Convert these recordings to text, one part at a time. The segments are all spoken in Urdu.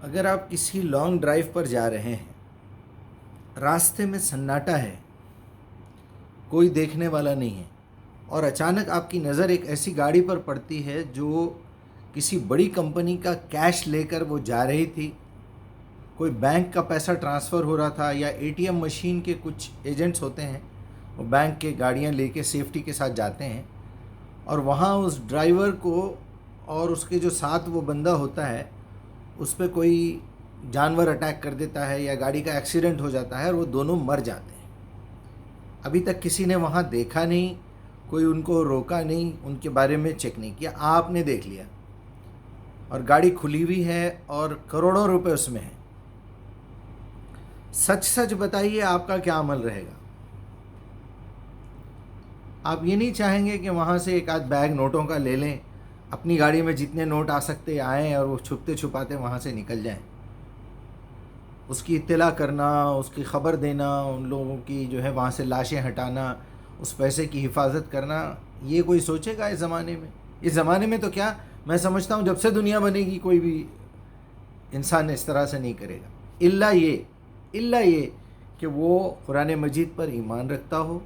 اگر آپ کسی لانگ ڈرائیو پر جا رہے ہیں، راستے میں سناٹا ہے، کوئی دیکھنے والا نہیں ہے، اور اچانک آپ کی نظر ایک ایسی گاڑی پر پڑتی ہے جو کسی بڑی کمپنی کا کیش لے کر وہ جا رہی تھی، کوئی بینک کا پیسہ ٹرانسفر ہو رہا تھا، یا اے ٹی ایم مشین کے کچھ ایجنٹس ہوتے ہیں، وہ بینک کے گاڑیاں لے کے سیفٹی کے ساتھ جاتے ہیں، اور وہاں اس ڈرائیور کو اور اس کے جو ساتھ وہ بندہ ہوتا ہے اس پہ کوئی جانور اٹیک کر دیتا ہے یا گاڑی کا ایکسیڈنٹ ہو جاتا ہے اور وہ دونوں مر جاتے ہیں۔ ابھی تک کسی نے وہاں دیکھا نہیں، کوئی ان کو روکا نہیں، ان کے بارے میں چیک نہیں کیا، آپ نے دیکھ لیا اور گاڑی کھلی ہوئی ہے اور کروڑوں روپے اس میں ہیں۔ سچ سچ بتائیے آپ کا کیا عمل رہے گا؟ آپ یہ نہیں چاہیں گے کہ وہاں سے ایک آدھ بیگ نوٹوں کا لے لیں، اپنی گاڑی میں جتنے نوٹ آ سکتے آئیں اور وہ چھپتے چھپاتے وہاں سے نکل جائیں؟ اس کی اطلاع کرنا، اس کی خبر دینا، ان لوگوں کی جو ہے وہاں سے لاشیں ہٹانا، اس پیسے کی حفاظت کرنا، یہ کوئی سوچے گا اس زمانے میں؟ اس زمانے میں تو کیا، میں سمجھتا ہوں جب سے دنیا بنے گی کوئی بھی انسان اس طرح سے نہیں کرے گا، الا یہ کہ وہ قرآن مجید پر ایمان رکھتا ہو،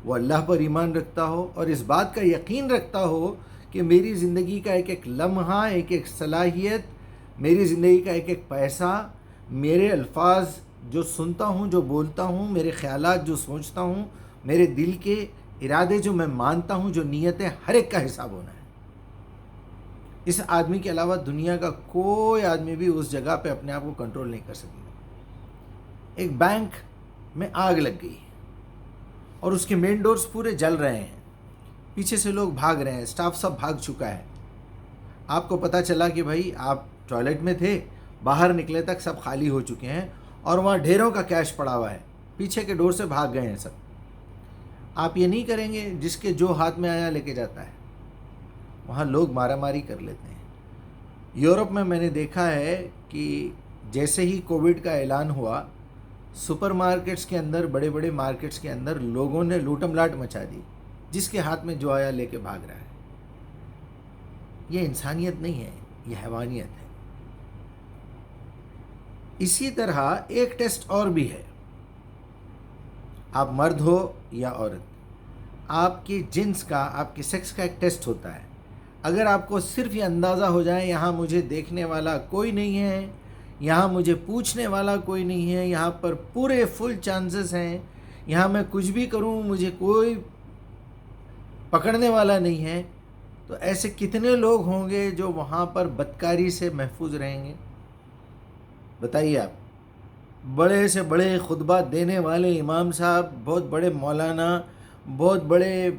وہ اللہ پر ایمان رکھتا ہو، اور اس بات کا یقین رکھتا ہو کہ میری زندگی کا ایک ایک لمحہ، ایک ایک صلاحیت، میری زندگی کا ایک ایک پیسہ، میرے الفاظ جو سنتا ہوں، جو بولتا ہوں، میرے خیالات جو سوچتا ہوں، میرے دل کے ارادے جو میں مانتا ہوں، جو نیتیں، ہر ایک کا حساب ہونا ہے۔ اس آدمی کے علاوہ دنیا کا کوئی آدمی بھی اس جگہ پہ اپنے آپ کو کنٹرول نہیں کر سکے گا۔ ایک بینک میں آگ لگ گئی اور اس کے مین ڈورز پورے جل رہے ہیں، پیچھے سے لوگ بھاگ رہے ہیں، سٹاف سب بھاگ چکا ہے۔ آپ کو پتہ چلا کہ بھائی آپ ٹوائلٹ میں تھے، باہر نکلے تک سب خالی ہو چکے ہیں اور وہاں ڈھیروں کا کیش پڑا ہوا ہے، پیچھے کے ڈور سے بھاگ گئے ہیں سب۔ آپ یہ نہیں کریں گے، جس کے جو ہاتھ میں آیا لے کے جاتا ہے۔ وہاں لوگ مارا ماری کر لیتے ہیں۔ یورپ میں نے دیکھا ہے کہ جیسے ہی کووڈ کا اعلان ہوا، سپر مارکیٹس کے اندر، بڑے بڑے مارکیٹس کے اندر لوگوں نے لوٹم لاٹ مچا دی، جس کے ہاتھ میں جو آیا لے کے بھاگ رہا ہے۔ یہ انسانیت نہیں ہے، یہ حیوانیت ہے۔ اسی طرح ایک ٹیسٹ اور بھی ہے، آپ مرد ہو یا عورت، آپ کی جنس کا، آپ کی سیکس کا ایک ٹیسٹ ہوتا ہے۔ اگر آپ کو صرف یہ اندازہ ہو جائے یہاں مجھے دیکھنے والا کوئی نہیں ہے، یہاں مجھے پوچھنے والا کوئی نہیں ہے، یہاں پر پورے فل چانسز ہیں، یہاں میں کچھ بھی کروں مجھے کوئی پکڑنے والا نہیں ہے، تو ایسے کتنے لوگ ہوں گے جو وہاں پر بدکاری سے محفوظ رہیں گے؟ بتائیے آپ۔ بڑے سے بڑے خطبہ دینے والے امام صاحب، بہت بڑے مولانا، بہت بڑے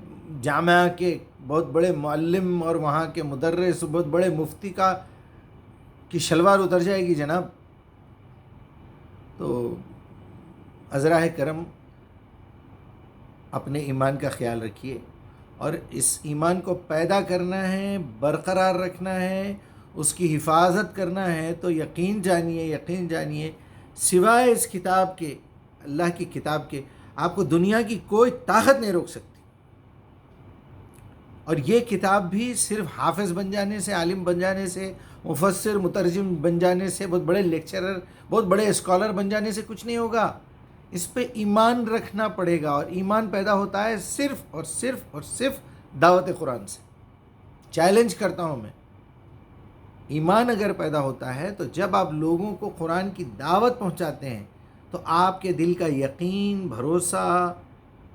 جامعہ کے بہت بڑے معلم اور وہاں کے مدرس، بہت بڑے مفتی کی شلوار اتر جائے گی جناب۔ تو عذراء کرم، اپنے ایمان کا خیال رکھیے، اور اس ایمان کو پیدا کرنا ہے، برقرار رکھنا ہے، اس کی حفاظت کرنا ہے، تو یقین جانیے سوائے اس کتاب کے، اللہ کی کتاب کے، آپ کو دنیا کی کوئی طاقت نہیں روک سکتی۔ اور یہ کتاب بھی صرف حافظ بن جانے سے، عالم بن جانے سے، مفسر مترجم بن جانے سے، بہت بڑے لیکچرر، بہت بڑے اسکالر بن جانے سے کچھ نہیں ہوگا۔ اس پہ ایمان رکھنا پڑے گا، اور ایمان پیدا ہوتا ہے صرف اور صرف اور صرف دعوت قرآن سے۔ چیلنج کرتا ہوں میں، ایمان اگر پیدا ہوتا ہے تو جب آپ لوگوں کو قرآن کی دعوت پہنچاتے ہیں تو آپ کے دل کا یقین، بھروسہ،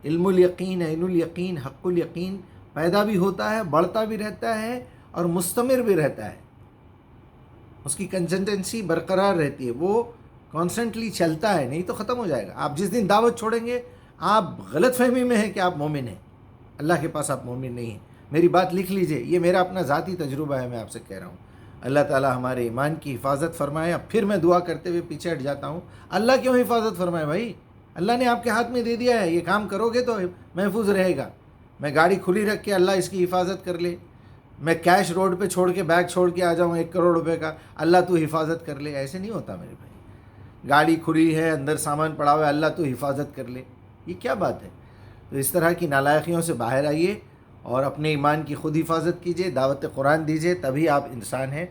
علم الیقین، عین الیقین، حق الیقین پیدا بھی ہوتا ہے، بڑھتا بھی رہتا ہے اور مستمر بھی رہتا ہے۔ اس کی کنسسٹنسی برقرار رہتی ہے، وہ کانسٹنٹلی چلتا ہے، نہیں تو ختم ہو جائے گا۔ آپ جس دن دعوت چھوڑیں گے، آپ غلط فہمی میں ہیں کہ آپ مومن ہیں، اللہ کے پاس آپ مومن نہیں ہیں۔ میری بات لکھ لیجئے، یہ میرا اپنا ذاتی تجربہ ہے، میں آپ سے کہہ رہا ہوں۔ اللہ تعالی ہمارے ایمان کی حفاظت فرمائے۔ اب پھر میں دعا کرتے ہوئے پیچھے ہٹ جاتا ہوں۔ اللہ کیوں حفاظت فرمائے بھائی؟ اللہ نے آپ کے ہاتھ میں دے دیا ہے، یہ کام کرو گے تو محفوظ رہے گا۔ میں گاڑی کھلی رکھ کے اللہ اس کی حفاظت کر لے، میں کیش روڈ پہ چھوڑ کے، بیگ چھوڑ کے آ جاؤں 1 کروڑ روپے کا، اللہ تو حفاظت کر لے، ایسے نہیں ہوتا میرے بھائی۔ گاڑی کھلی ہے، اندر سامان پڑا ہوا ہے، اللہ تو حفاظت کر لے، یہ کیا بات ہے؟ تو اس طرح کی نالائقیوں سے باہر آئیے اور اپنے ایمان کی خود حفاظت کیجئے، دعوت قرآن دیجئے، تبھی آپ انسان ہیں۔